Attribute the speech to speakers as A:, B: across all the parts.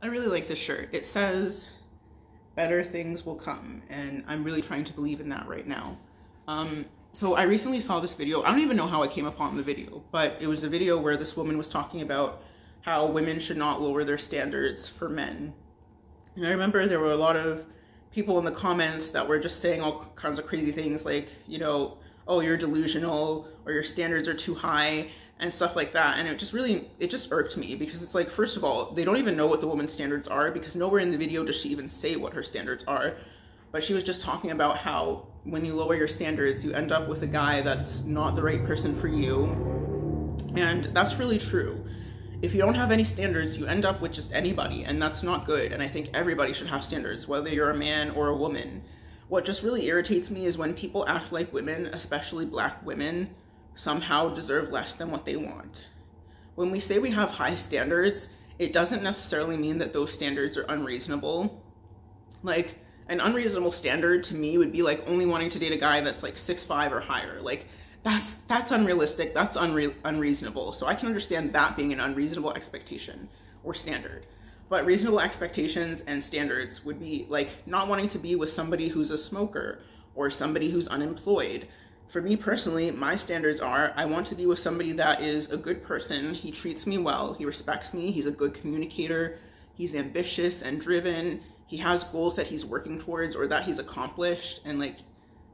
A: I really like this shirt. It says, better things will come, and I'm really trying to believe in that right now. So I recently saw this video. I don't even know how I came upon the video, but it was a video where this woman was talking about how women should not lower their standards for men. And I remember there were a lot of people in the comments that were just saying all kinds of crazy things like, you know, oh, you're delusional, or your standards are too high, and stuff like that. And it just irked me, because it's like, first of all, they don't even know what the woman's standards are, because nowhere in the video does she even say what her standards are. But she was just talking about how when you lower your standards, you end up with a guy that's not the right person for you. And that's really true. If you don't have any standards, you end up with just anybody, and that's not good. And I think everybody should have standards, whether you're a man or a woman. What just really irritates me is when people act like women, especially Black women, somehow deserve less than what they want. When we say we have high standards, it doesn't necessarily mean that those standards are unreasonable. Like, an unreasonable standard to me would be like only wanting to date a guy that's like 6'5" or higher. Like, that's unrealistic, that's unreasonable. So I can understand that being an unreasonable expectation or standard. But reasonable expectations and standards would be like not wanting to be with somebody who's a smoker or somebody who's unemployed. For me personally, my standards are, I want to be with somebody that is a good person, he treats me well, he respects me, he's a good communicator, he's ambitious and driven, he has goals that he's working towards or that he's accomplished, and like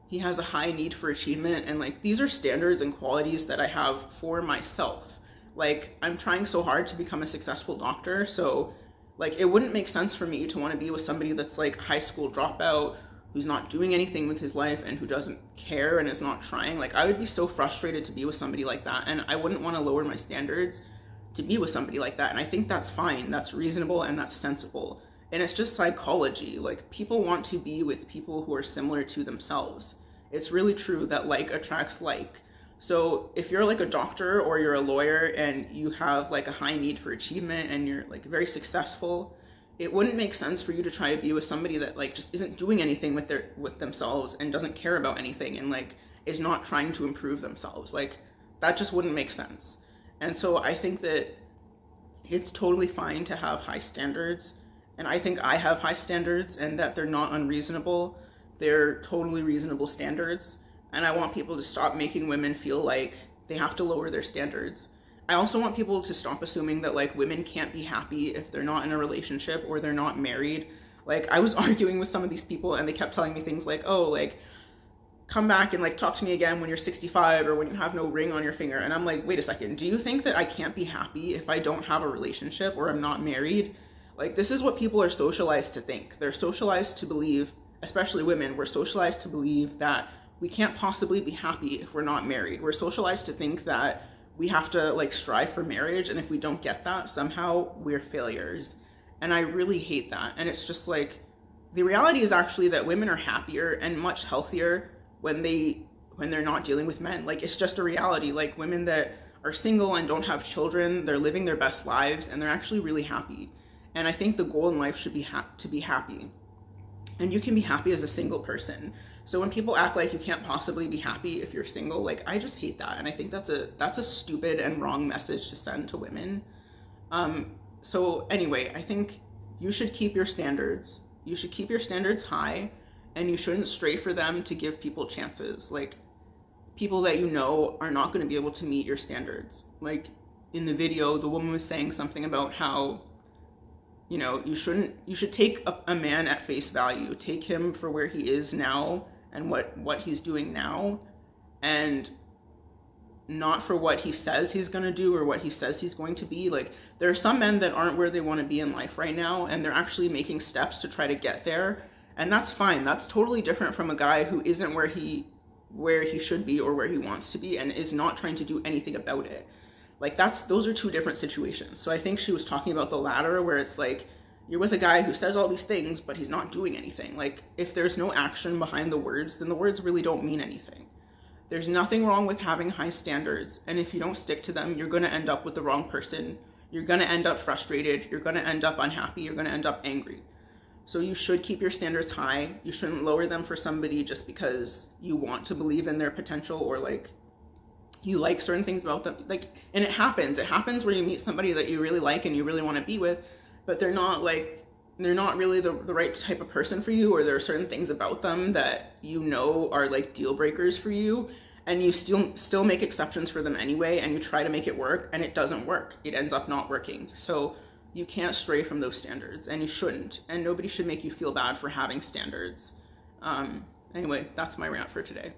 A: he has a high need for achievement. And like these are standards and qualities that I have for myself. Like, I'm trying so hard to become a successful doctor, so like it wouldn't make sense for me to want to be with somebody that's like high school dropout, who's not doing anything with his life and who doesn't care and is not trying. Like, I would be so frustrated to be with somebody like that, and I wouldn't want to lower my standards to be with somebody like that. And I think that's fine, that's reasonable, and that's sensible. And it's just psychology. Like, people want to be with people who are similar to themselves. It's really true that like attracts like. So if you're like a doctor or you're a lawyer and you have like a high need for achievement and you're like very successful, it wouldn't make sense for you to try to be with somebody that like just isn't doing anything with themselves and doesn't care about anything and like is not trying to improve themselves. Like, that just wouldn't make sense. And so I think that it's totally fine to have high standards. And I think I have high standards, and that they're not unreasonable. They're totally reasonable standards. And I want people to stop making women feel like they have to lower their standards. I also want people to stop assuming that like women can't be happy if they're not in a relationship or they're not married. Like, I was arguing with some of these people and they kept telling me things like, oh, like, come back and like talk to me again when you're 65 or when you have no ring on your finger. And I'm like, wait a second, do you think that I can't be happy if I don't have a relationship or I'm not married? Like, this is what people are socialized to think. They're socialized to believe, especially women, we're socialized to believe that we can't possibly be happy if we're not married. We're socialized to think that we have to like strive for marriage, and if we don't get that, somehow we're failures. And I really hate that. And it's just like, the reality is actually that women are happier and much healthier when they're not dealing with men. Like, it's just a reality. Like, women that are single and don't have children, they're living their best lives and they're actually really happy. And I think the goal in life should be to be happy. And you can be happy as a single person. So when people act like you can't possibly be happy if you're single, like, I just hate that. And I think that's a stupid and wrong message to send to women. So anyway, I think you should keep your standards. You should keep your standards high, and you shouldn't stray for them to give people chances. Like, people that you know are not going to be able to meet your standards. Like, in the video, the woman was saying something about how, you know, you should take a man at face value. Take him for where he is now and what he's doing now, and not for what he says he's going to do or what he says he's going to be. Like, there are some men that aren't where they want to be in life right now, and they're actually making steps to try to get there. And that's fine. That's totally different from a guy who isn't where he should be or where he wants to be and is not trying to do anything about it. Like, those are two different situations. So I think she was talking about the latter, where it's like, you're with a guy who says all these things, but he's not doing anything. Like, if there's no action behind the words, then the words really don't mean anything. There's nothing wrong with having high standards. And if you don't stick to them, you're going to end up with the wrong person. You're going to end up frustrated. You're going to end up unhappy. You're going to end up angry. So you should keep your standards high. You shouldn't lower them for somebody just because you want to believe in their potential, or like you like certain things about them. Like, and it happens where you meet somebody that you really like and you really want to be with, but they're not really the right type of person for you, or there are certain things about them that you know are like deal breakers for you, and you still make exceptions for them anyway, and you try to make it work, and it doesn't work. It ends up not working. So you can't stray from those standards, and you shouldn't, and nobody should make you feel bad for having standards. Anyway, that's my rant for today.